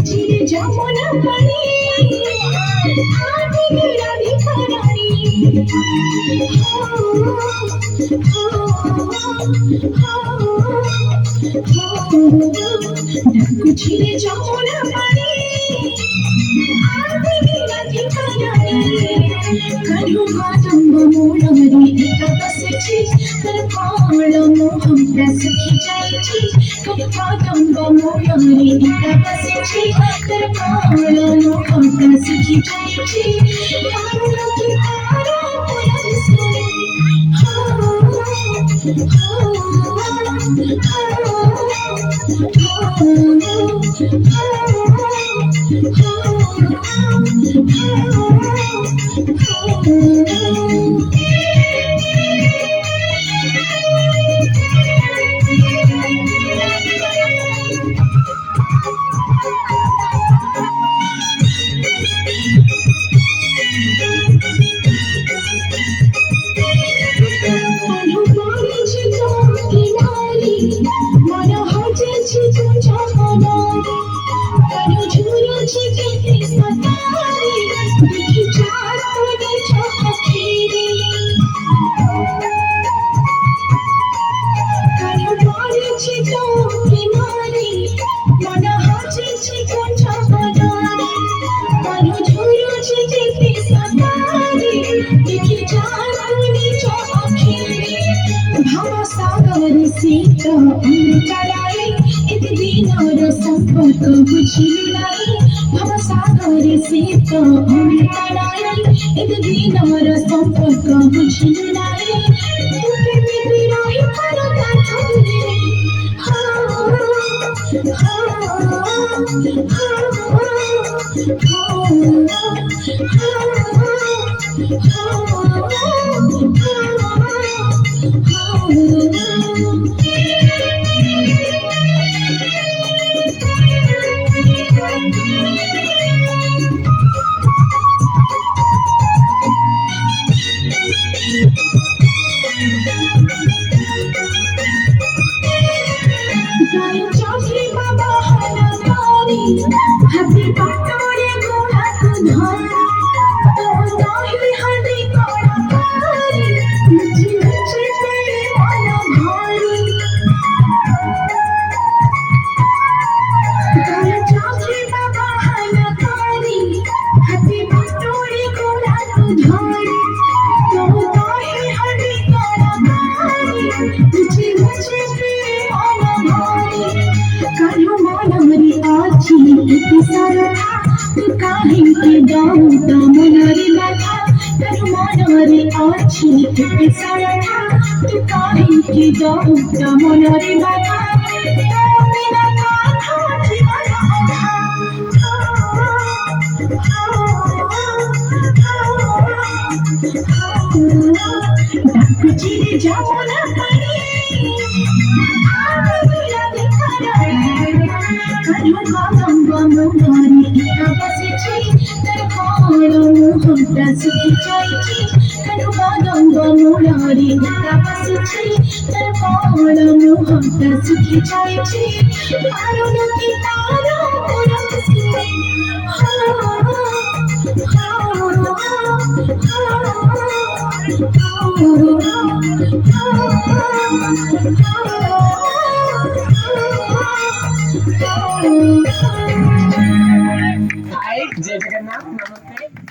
চিরে যমুনা পানি আদিকে রাধিকা রানী ডাকু চিরে যমুনা পানি আদিকে রাধিকা রানী কালু কাদম্ব মূলমরি একা বসেছি তোর কাল মোহম সখী যাইছি কালু কাদম্ব মূলমরি একা বসেছি তোর কাল মোহম সখী যাইছি আলোকে তারা পুরাণ শুনে সম্পর্ক বুঝিলি নাই ভবসাগরে সীত অমৃতরায় এতদিন আমার সম্পর্ক বুঝিলি নাই তোকে বিরহ করো কথা দিলে হাতে পাথরে গোড়া ধরা তো তাহি হাতে করা পারি মুঝে মুঝে তেরে মন ভারি তোরা চাচি বাবা হানা করি হাতে পাথরে গোড়া ধরা তো তাহি হাতে করা পারি মুঝে মুঝে তেরে মন ভারি কালো মনমরি আছি इति सरथा तू काहे के दाऊत मनरे माथा तर मनरे आछि इति सरथा तू काहे के दाऊत मनरे माथा तर बिना काथा जीवन अधा डाकु चिरे যমুনা পানি আদিকে রাধিকা রানী কালু কাদম্ব মূলমরি একা বসেছি তোর কাল মোহম সখী যাইছি কালু কাদম্ব মূলমরি একা বসেছি তোর কাল মোহম সখী যাইছি আলোকে তারা পুরাণ শুনে जय जगन्नाथ नमस्ते है